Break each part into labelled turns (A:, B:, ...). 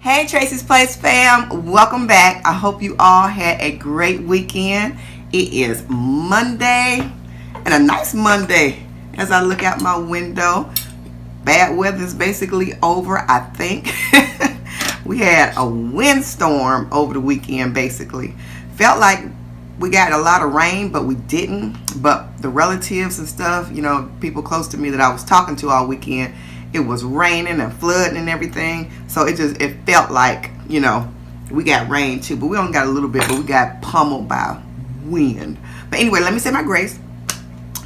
A: Hey Tracie's Place fam, welcome back. I hope you all had a great weekend. It is Monday, and a nice Monday as I look out my window. Bad weather is basically over, I think. We had a windstorm over the weekend basically. Felt like we got a lot of rain, but we didn't. But the relatives and stuff, people close to me that I was talking to all weekend, it was raining and flooding and everything. So it felt like, we got rain too. But we only got a little bit, but we got pummeled by wind. But anyway, let me say my grace.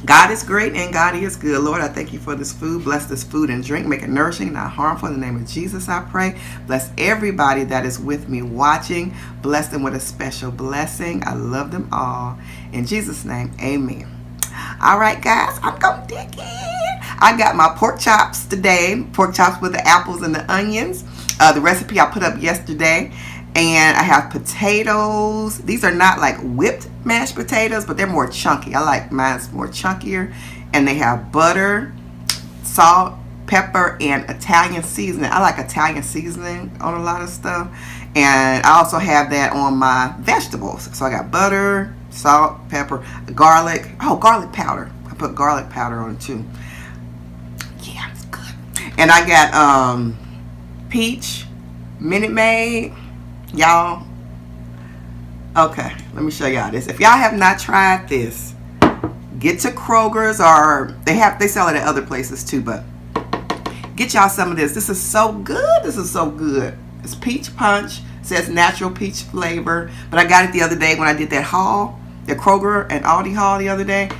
A: God is great and God is good. Lord, I thank you for this food. Bless this food and drink. Make it nourishing and not harmful. In the name of Jesus, I pray. Bless everybody that is with me watching. Bless them with a special blessing. I love them all. In Jesus' name, amen. All right, guys, I'm going to dig in. I got my pork chops today. Pork chops with the apples and the onions. The recipe I put up yesterday. And I have potatoes. These are not like whipped mashed potatoes, but they're more chunky. I like mine's more chunkier. And they have butter, salt, pepper, and Italian seasoning. I like Italian seasoning on a lot of stuff. And I also have that on my vegetables. So I got butter, salt, pepper, garlic. Oh, garlic powder. I put garlic powder on it too. Yeah, it's good. And I got peach, Minute Maid. Y'all, okay, let me show y'all this. If y'all have not tried this, get to Kroger's, or they sell it at other places too, but get y'all some of this. This is so good. This is so good. It's peach punch. It says natural peach flavor, but I got it the other day when I did that haul, the Kroger and Aldi haul the other day.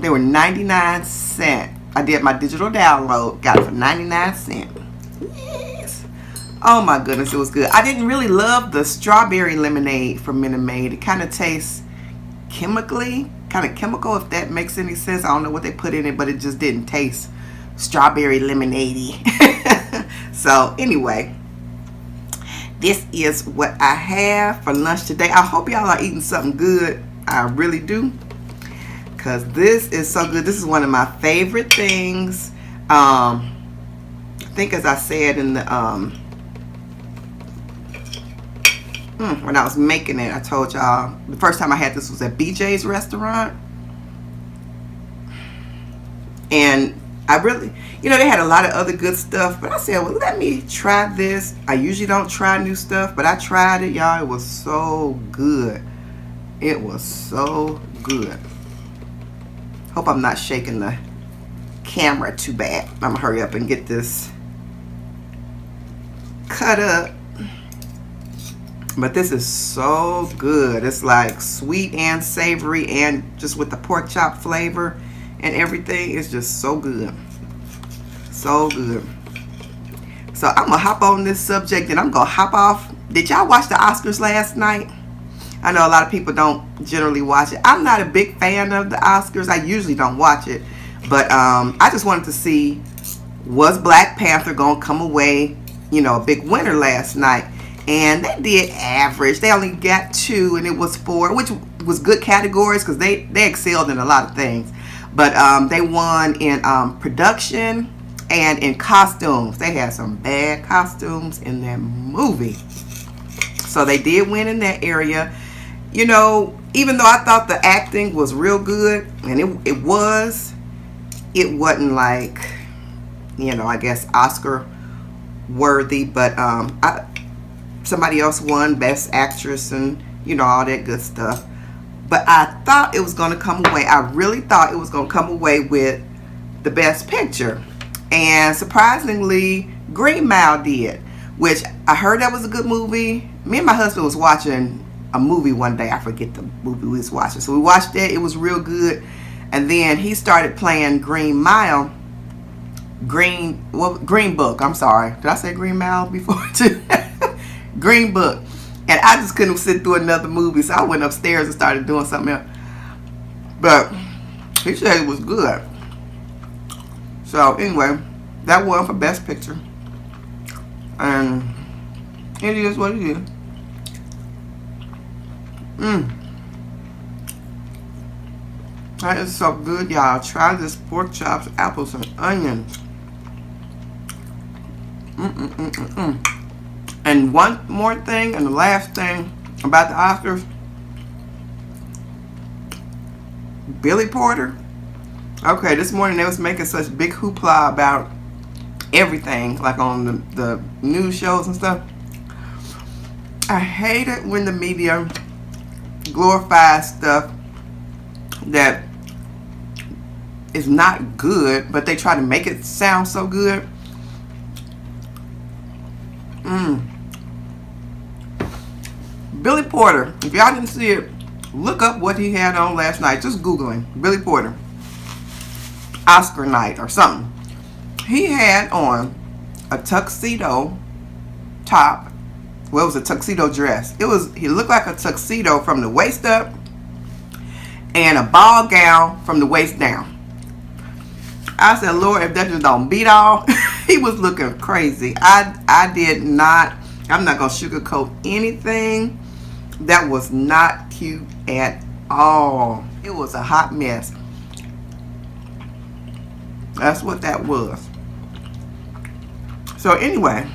A: They were 99 cents. I did my digital download, got it for 99 cents. Oh my goodness, it was good. I didn't really love the strawberry lemonade from Minute Maid. It kind of tastes chemical, if that makes any sense. I don't know what they put in it, but it just didn't taste strawberry lemonade-y. So anyway, this is what I have for lunch today. I hope y'all are eating something good. I really do, because this is so good. This is one of my favorite things. I think, as I said in the when I was making it, I told y'all the first time I had this was at BJ's restaurant, and I really, they had a lot of other good stuff, but I said, well, let me try this. I usually don't try new stuff, but I tried it, y'all. It was so good. It was so good. Hope I'm not shaking the camera too bad. I'm gonna hurry up and get this cut up. But this is so good. It's like sweet and savory, and just with the pork chop flavor and everything. It's just so good. So good. So I'm going to hop on this subject and I'm going to hop off. Did y'all watch the Oscars last night? I know a lot of people don't generally watch it. I'm not a big fan of the Oscars. I usually don't watch it. But I just wanted to see, was Black Panther going to come away, a big winner last night? And they did average. They only got 2, and it was 4, which was good categories because they excelled in a lot of things. But they won in production and in costumes. They had some bad costumes in that movie. So they did win in that area. Even though I thought the acting was real good, and it wasn't like, I guess Oscar worthy, but somebody else won Best Actress and, all that good stuff. But I thought it was going to come away. I really thought it was going to come away with the Best Picture. And surprisingly, Green Mile did, which I heard that was a good movie. Me and my husband was watching a movie one day. I forget the movie we was watching. So we watched it. It was real good. And then he started playing Green Mile. Green Book. I'm sorry. Did I say Green Mile before too? Green Book. And I just couldn't sit through another movie, so I went upstairs and started doing something else. But he said it was good. So anyway, that won for Best Picture. And it is what it is. That is so good, y'all. Try this pork chops, apples, and onions. And And one more thing, and the last thing about the Oscars, Billy Porter. Okay, this morning they was making such big hoopla about everything, like on the news shows and stuff. I hate it when the media glorifies stuff that is not good, but they try to make it sound so good. Billy Porter, if y'all didn't see it, look up what he had on last night. Just Googling Billy Porter Oscar night or something. He had on a tuxedo top. Well, it was a tuxedo dress. He looked like a tuxedo from the waist up and a ball gown from the waist down. I said, Lord, if that just don't beat all. He was looking crazy. I did not, I'm not going to sugarcoat anything. That was not cute at all. It was a hot mess. That's what that was. So anyway,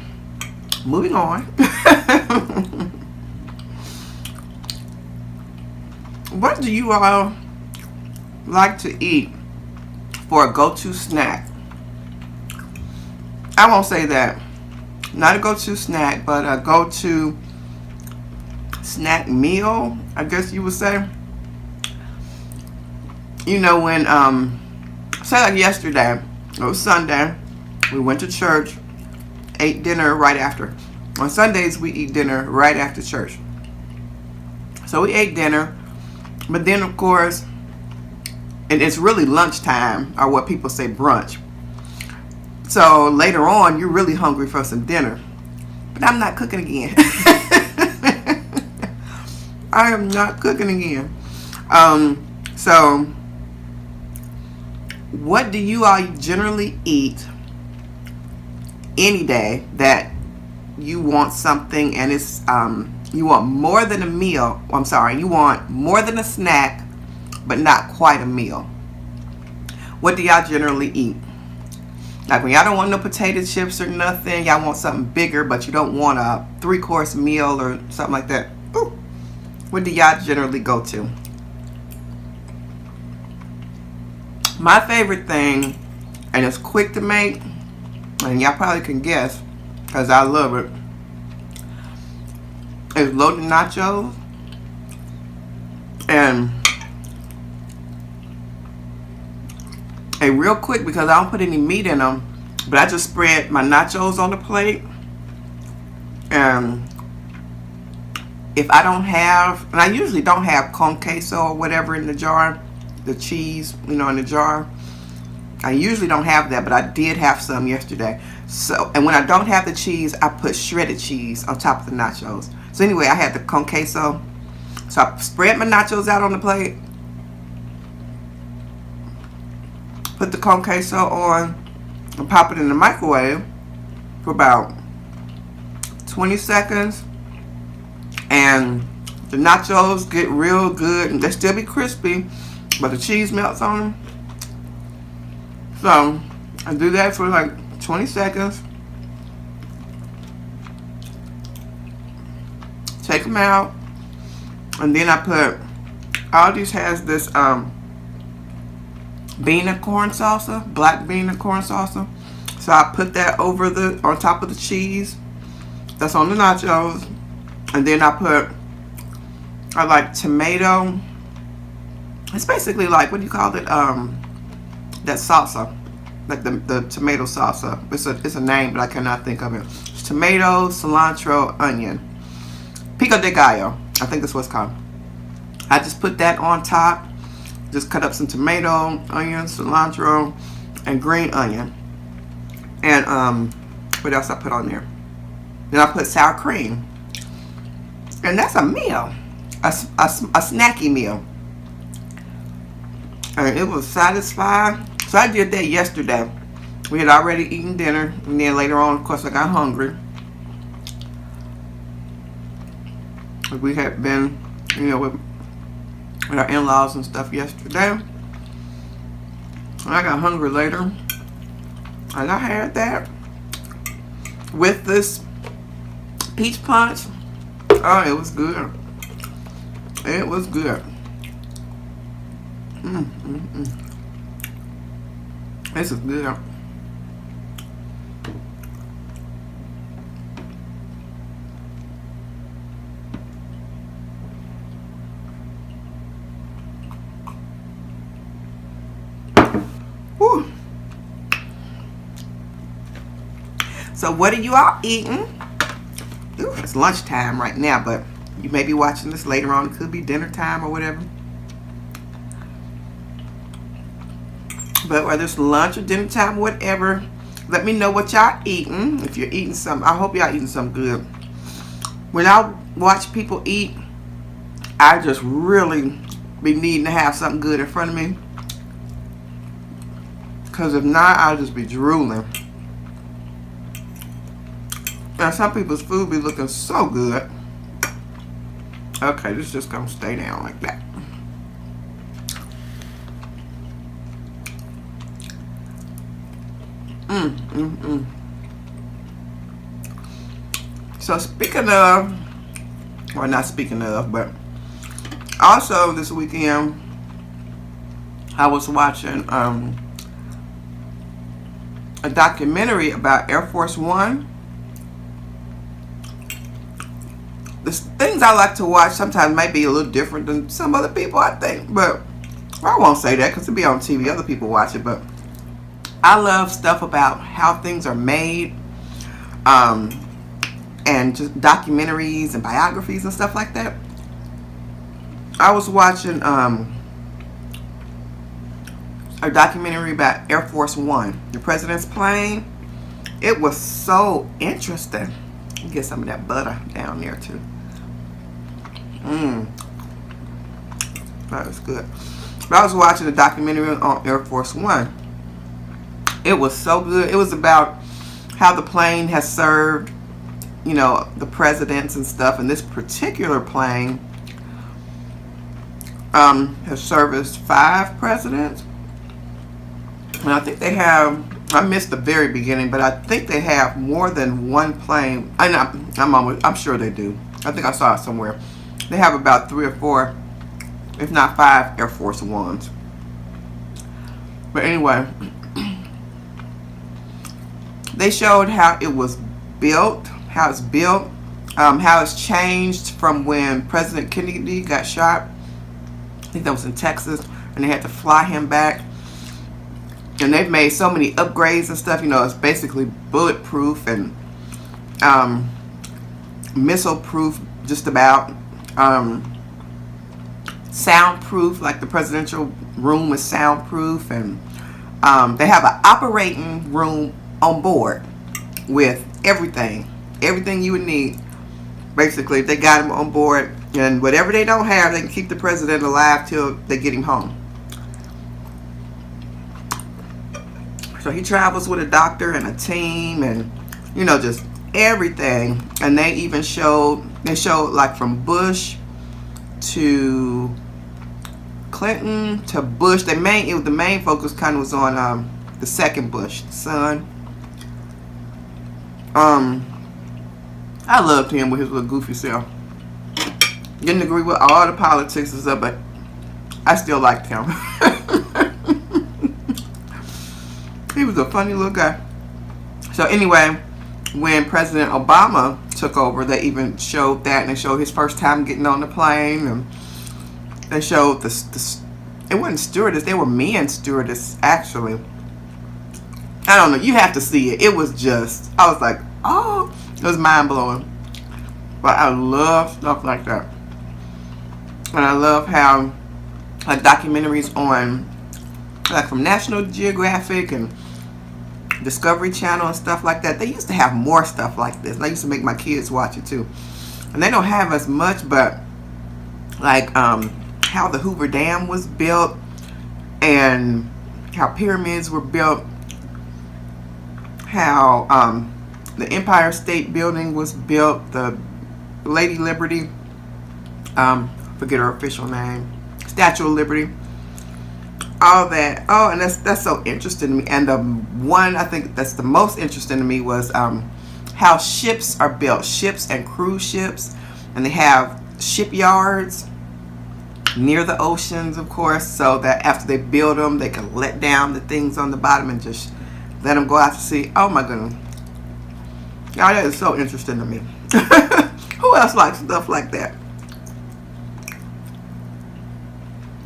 A: moving on. What do you all like to eat for a go-to snack? I won't say that. Not a go-to snack, but a go-to snack meal, I guess you would say. You know, when say like yesterday, it was Sunday, we went to church, ate dinner right after. On Sundays we eat dinner right after church. So we ate dinner, but then of course, and it's really lunchtime, or what people say brunch. So later on you're really hungry for some dinner. But I'm not cooking again. I am not cooking again. So what do you all generally eat any day that you want something and it's you want more than a meal? I'm sorry, you want more than a snack but not quite a meal. What do y'all generally eat? Like when y'all don't want no potato chips or nothing, y'all want something bigger, but you don't want a 3-course meal or something like that. Ooh. What do y'all generally go to? My favorite thing, and it's quick to make, and y'all probably can guess because I love it, is loaded nachos. And real quick, because I don't put any meat in them, but I just spread my nachos on the plate. And if I don't have, and I usually don't have con queso or whatever in the jar, the cheese, you know, in the jar. I usually don't have that, but I did have some yesterday. So, and when I don't have the cheese, I put shredded cheese on top of the nachos. So anyway, I had the con queso. So I spread my nachos out on the plate, put the con queso on, and pop it in the microwave for about 20 seconds. And the nachos get real good, and they still be crispy, but the cheese melts on them. So I do that for like 20 seconds. Take them out, and then I put, Aldi's has this bean and corn salsa, black bean and corn salsa. So I put that over on top of the cheese that's on the nachos. And then I like tomato. It's basically like, what do you call it? That salsa, like the tomato salsa. It's a name, but I cannot think of it. It's tomato, cilantro, onion, pico de gallo. I think that's what it's called. I just put that on top. Just cut up some tomato, onion, cilantro, and green onion. And what else I put on there? Then I put sour cream. And that's a meal, a snacky meal. And it was satisfying. So I did that yesterday. We had already eaten dinner, and then later on, of course, I got hungry. We had been, you know, with our in-laws and stuff yesterday. And I got hungry later. And I had that with this Peach punch. Oh, it was good. It was good. This is good. Whew. So what are you all eating? Ooh, it's lunchtime right now, but you may be watching this later on. It could be dinner time or whatever. But whether it's lunch or dinner time, whatever, let me know what y'all eating. If you're eating something, I hope y'all eating something good. When I watch people eat, I just really be needing to have something good in front of me. Because if not, I'll just be drooling. And some people's food be looking so good. Okay, this is just gonna stay down like that. So speaking of, well, not speaking of, but also this weekend I was watching a documentary about Air Force One. The things I like to watch sometimes might be a little different than some other people, I think, but I won't say that because it'll be on TV. Other people watch it, but I love stuff about how things are made, and just documentaries and biographies and stuff like that. I was watching a documentary about Air Force One, the president's plane. It was so interesting. Get some of that butter down there too. That was good. But I was watching a documentary on Air Force One. It was so good. It was about how the plane has served, you know, the presidents and stuff. And this particular plane has serviced 5 presidents. And I think they have, I missed the very beginning, but I think they have more than one plane. I'm sure they do. I think I saw it somewhere. They have about 3 or 4, if not 5, Air Force Ones. But anyway, they showed how it was built, how it's built, how it's changed from when President Kennedy got shot. I think that was in Texas, and they had to fly him back. And they've made so many upgrades and stuff. You know, it's basically bulletproof and missile proof, just about. Soundproof, like the presidential room is soundproof. And they have an operating room on board with everything you would need. Basically, they got him on board, and whatever they don't have, they can keep the president alive till they get him home. So he travels with a doctor and a team, and you know, just everything. And they even showed like from Bush to Clinton to Bush. The main focus kind of was on the second Bush, the son. I loved him with his little goofy self. Didn't agree with all the politics and stuff, but I still liked him. He was a funny little guy. So anyway, when President Obama took over, they even showed that, and they showed his first time getting on the plane, and they showed it wasn't stewardess, they were men stewardess actually. I don't know, you have to see it. It was just, I was like, oh, it was mind blowing. But I love stuff like that, and I love how like documentaries on, like from National Geographic and Discovery Channel and stuff like that, they used to have more stuff like this. And I used to make my kids watch it too, and they don't have as much, but like how the Hoover Dam was built, and how pyramids were built, how the Empire State Building was built, the Lady Liberty, forget her official name, Statue of Liberty, all that. Oh, and that's so interesting to me. And the one I think that's the most interesting to me was how ships are built, ships and cruise ships, and they have shipyards near the oceans, of course, so that after they build them, they can let down the things on the bottom and just let them go out to sea. Oh my goodness. Y'all, that is so interesting to me. Who else likes stuff like that?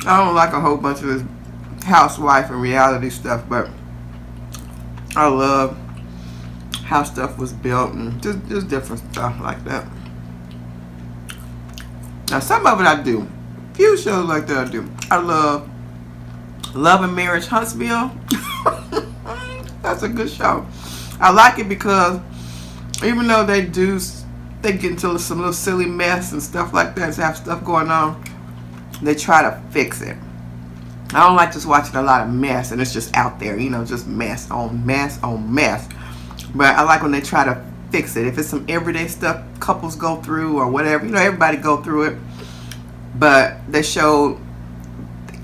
A: I don't like a whole bunch of this housewife and reality stuff, but I love how stuff was built and just different stuff like that. Now, some of it I do. Few shows like that I do. I love Love and Marriage Huntsville. That's a good show. I like it because even though they get into some little silly mess and stuff like that, have stuff going on, they try to fix it. I don't like just watching a lot of mess and it's just out there, you know, just mess on mess on mess. But I like when they try to fix it. If it's some everyday stuff couples go through or whatever, you know, everybody go through it. But they show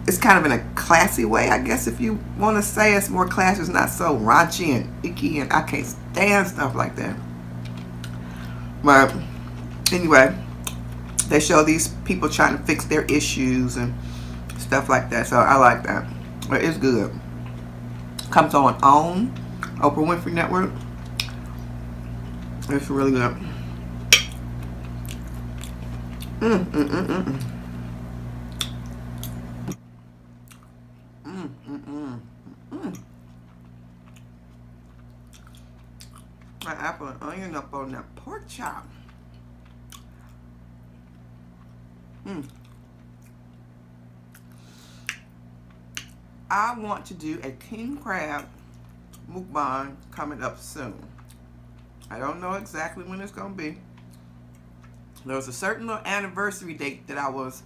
A: it's kind of in a classy way, I guess, if you want to say. It's more classy. It's not so raunchy and icky, and I can't stand stuff like that. But anyway, they show these people trying to fix their issues and stuff like that. So I like that. But it's good. Comes on Oprah Winfrey Network. It's really good. My apple and onion up on that pork chop. I want to do a king crab mukbang coming up soon. I don't know exactly when it's going to be. There was a certain little anniversary date that I was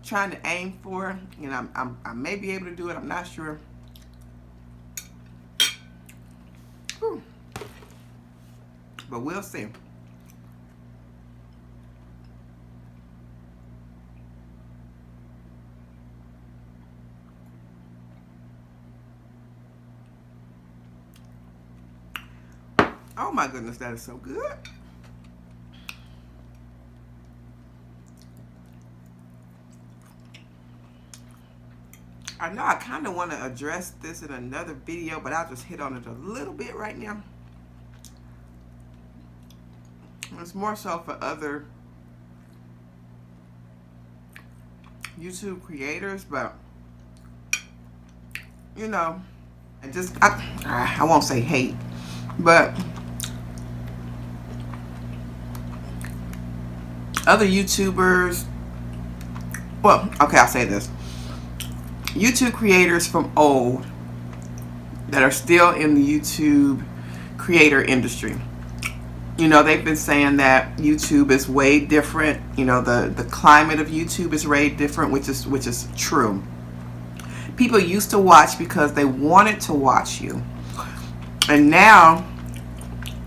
A: trying to aim for, and I may be able to do it. I'm not sure. Whew. But we'll see. Oh my goodness, that is so good. I know I kind of want to address this in another video, but I'll just hit on it a little bit right now. It's more so for other YouTube creators, but you know, I won't say hate, but other YouTubers, well, okay, I'll say this. YouTube creators from old that are still in the YouTube creator industry. You know, they've been saying that YouTube is way different. You know, the climate of YouTube is way different, which is true. People used to watch because they wanted to watch you. And now,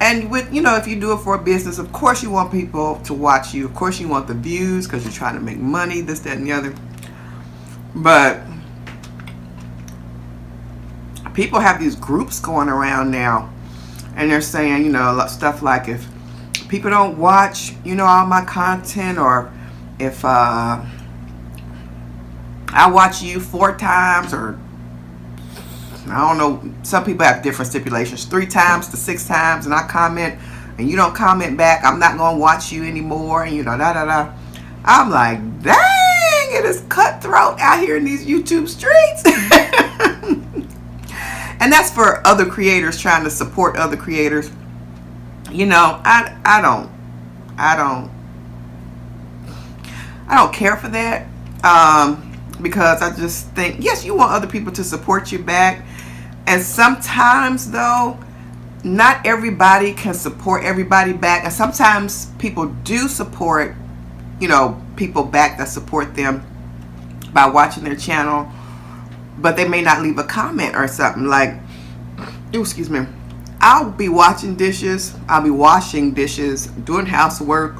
A: and with, you know, if you do it for a business, of course you want people to watch you. Of course you want the views because you're trying to make money, this, that, and the other. But people have these groups going around now, and they're saying, you know, stuff like, if people don't watch, you know, all my content, or if I watch you 4 times, or I don't know, some people have different stipulations, 3 times to 6 times, and I comment and you don't comment back, I'm not going to watch you anymore, and you know, da-da-da. I'm like, dang, it is cutthroat out here in these YouTube streets. And that's for other creators trying to support other creators. You know, I don't care for that, because I just think, yes, you want other people to support you back, and sometimes though, not everybody can support everybody back, and sometimes people do support, you know, people back that support them by watching their channel, but they may not leave a comment or something. Like, excuse me, I'll be washing dishes, doing housework,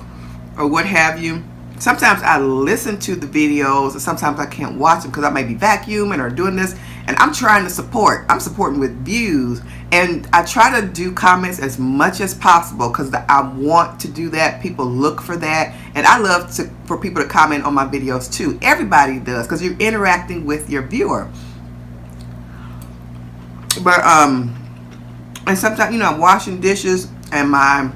A: or what have you, sometimes I listen to the videos, and sometimes I can't watch them because I may be vacuuming or doing this, and I'm trying to support. I'm supporting with views, and I try to do comments as much as possible because I want to do that. People look for that, and I love for people to comment on my videos too. Everybody does because you're interacting with your viewer. But and sometimes, you know, I'm washing dishes and my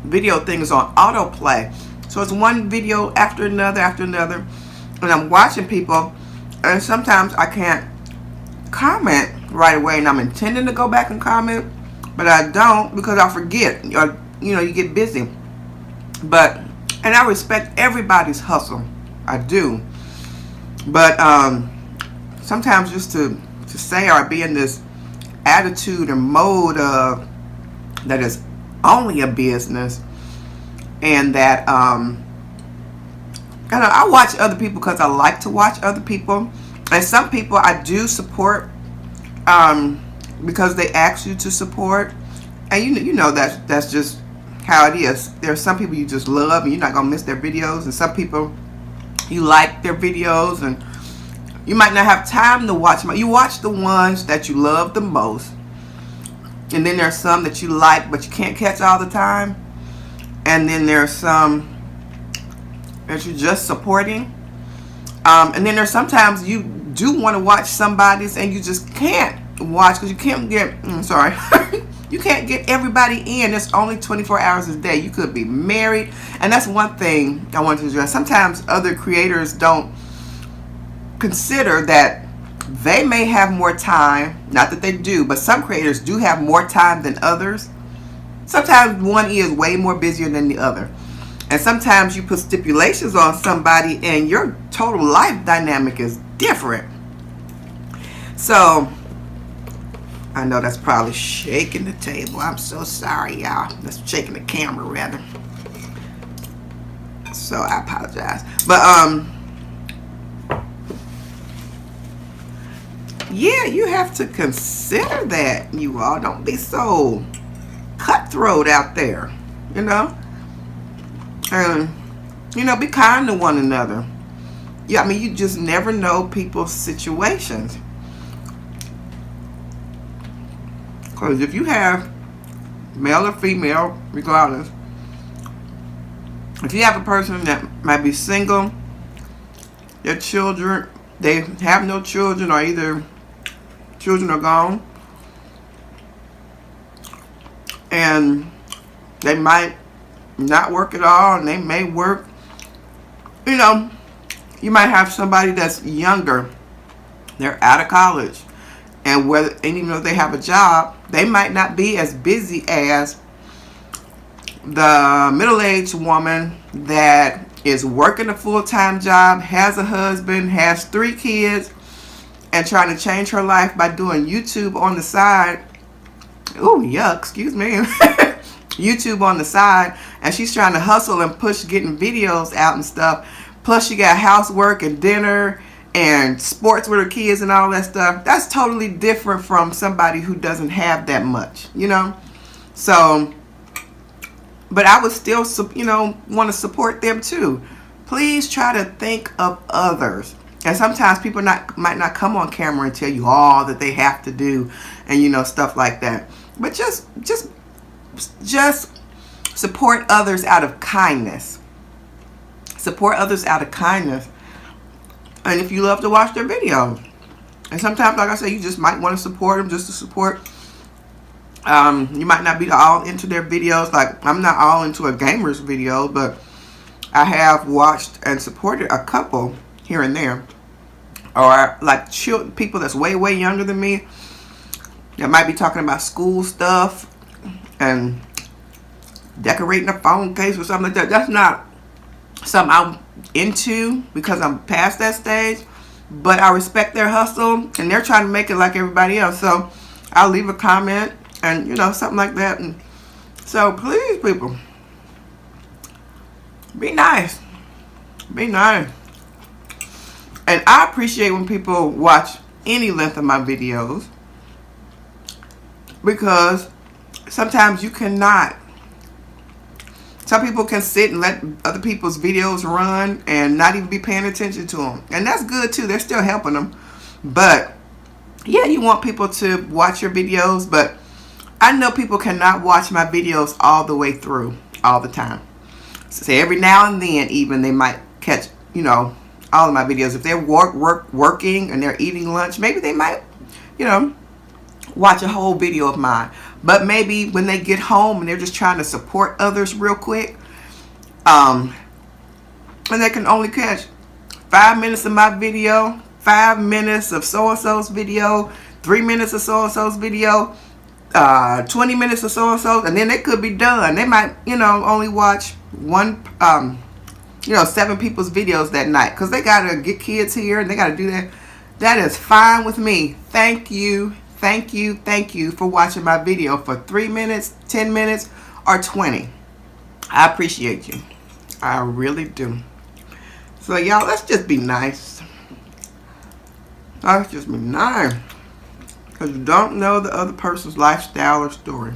A: video thing is on autoplay. So it's one video after another, and I'm watching people, and sometimes I can't comment right away, and I'm intending to go back and comment, but I don't because I forget, or, you know, you get busy. But, and I respect everybody's hustle. I do. But sometimes just to say or be in this attitude and mode of that is only a business, and that I watch other people because I like to watch other people, and some people I do support because they ask you to support, and you know that's just how it is. There are some people you just love and you're not gonna miss their videos, and some people you like their videos and you might not have time to watch them. You watch the ones that you love the most, and then there's some that you like but you can't catch all the time, and then there's some that you're just supporting, and then there's sometimes you do want to watch somebody's and you just can't watch because you can't get you can't get everybody in. It's only 24 hours a day. You could be married, and that's one thing I want to address. Sometimes other creators don't consider that they may have more time. Not that they do, but some creators do have more time than others. Sometimes one is way more busier than the other, and sometimes you put stipulations on somebody and your total life dynamic is different. So I know that's probably shaking the table. I'm so sorry, y'all. That's shaking the camera rather, so I apologize. But yeah, you have to consider that. You all don't be so cutthroat out there, you know. And you know, be kind to one another. Yeah, I mean, you just never know people's situations. Because if you have male or female, regardless, if you have a person that might be single, their children, they have no children, or either children are gone, and they might not work at all, and they may work, you know, you might have somebody that's younger, they're out of college, and even though they have a job, they might not be as busy as the middle-aged woman that is working a full-time job, has a husband, has 3 kids, and trying to change her life by doing YouTube on the side. Oh, yuck, excuse me. YouTube on the side, and she's trying to hustle and push getting videos out and stuff. Plus she got housework and dinner and sports with her kids and all that stuff. That's totally different from somebody who doesn't have that much, you know. So, but I would still, you know, want to support them too. Please try to think of others. And sometimes people might not come on camera and tell you all that they have to do, and you know, stuff like that. But just support others out of kindness. Support others out of kindness. And if you love to watch their videos, and sometimes, like I said, you just might want to support them just to support. You might not be all into their videos. Like, I'm not all into a gamer's video, but I have watched and supported a couple here and there. Or like people that's way, way younger than me that might be talking about school stuff and decorating a phone case or something like that. That's not something I'm into because I'm past that stage. But I respect their hustle, and they're trying to make it like everybody else. So I'll leave a comment and, you know, something like that. And so please, people, be nice. Be nice. And I appreciate when people watch any length of my videos, because sometimes some people can sit and let other people's videos run and not even be paying attention to them. And that's good too. They're still helping them. But yeah, you want people to watch your videos. But I know people cannot watch my videos all the way through all the time. So every now and then even they might catch, you know, all of my videos. If they're working and they're eating lunch, maybe they might, you know, watch a whole video of mine. But maybe when they get home and they're just trying to support others real quick, and they can only catch 5 minutes of my video, 5 minutes of so-and-so's video, 3 minutes of so-and-so's video, 20 minutes of so-and-so's, and then they could be done. They might, you know, only watch one, you know, 7 people's videos that night because they got to get kids here and they got to do that. That is fine with me. Thank you. Thank you. Thank you for watching my video for 3 minutes, 10 minutes, or 20. I appreciate you. I really do. So, y'all, let's just be nice. Let's just be nice. Because you don't know the other person's lifestyle or story.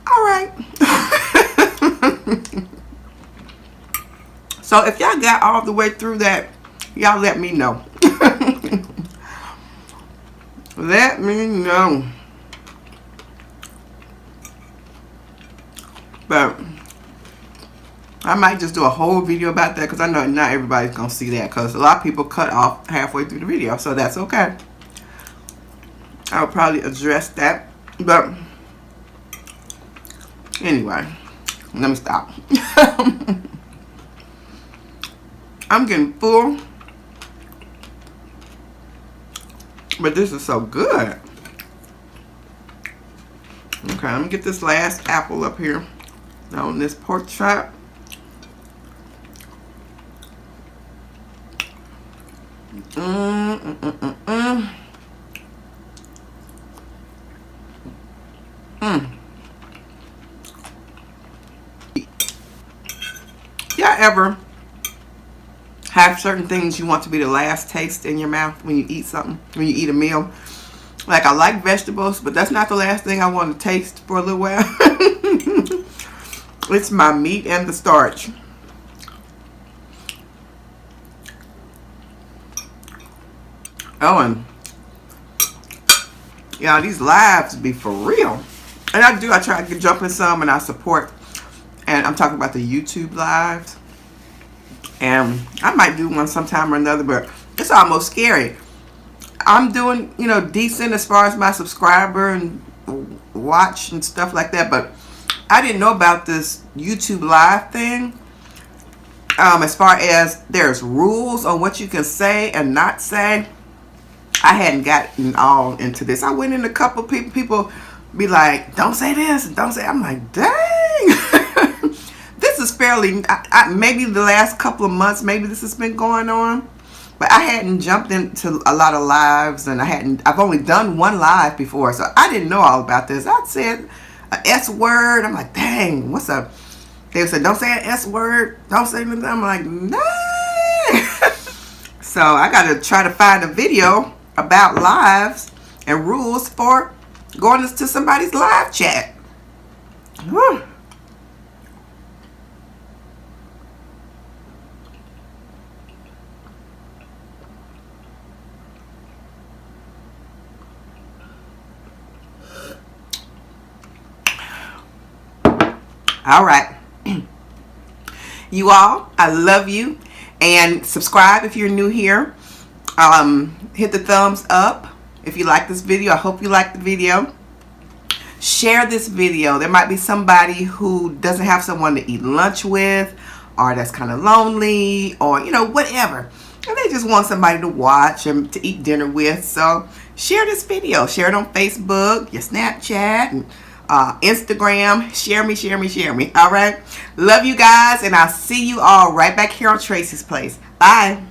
A: All right. So if y'all got all the way through that, y'all let me know. Let me know. But I might just do a whole video about that because I know not everybody's going to see that because a lot of people cut off halfway through the video. So that's okay. I'll probably address that. But anyway, let me stop. I'm getting full. But this is so good. Okay, let me get this last apple up here on this pork chop. Y'all ever have certain things you want to be the last taste in your mouth when you eat something, when you eat a meal? Like, I like vegetables, but that's not the last thing I want to taste for a little while. It's my meat and the starch. Oh, and yeah, these lives be for real. And I try to jump in some and I support. And I'm talking about the YouTube lives. And I might do one sometime or another, but it's almost scary. I'm doing, you know, decent as far as my subscriber and watch and stuff like that, but I didn't know about this YouTube live thing. As far as there's rules on what you can say and not say, I hadn't gotten all into this. I went in a couple people be like, don't say this and don't say. I'm like, dang. This is fairly, maybe the last couple of months, maybe this has been going on. But I hadn't jumped into a lot of lives, and I've only done one live before, so I didn't know all about this. I said a S word. I'm like, dang, what's up? They said, don't say an S word. Don't say anything. I'm like, dang. So I got to try to find a video about lives and rules for going to somebody's live chat. Whew. All right. You all, I love you. And subscribe if you're new here. Hit the thumbs up if you like this video. I hope you like the video. Share this video. There might be somebody who doesn't have someone to eat lunch with, or that's kind of lonely, or, you know, whatever. And they just want somebody to watch and to eat dinner with. So share this video. Share it on Facebook, your Snapchat, and Instagram. Share me, share me, share me. All right. Love you guys, and I'll see you all right back here on Tracie's Place. Bye.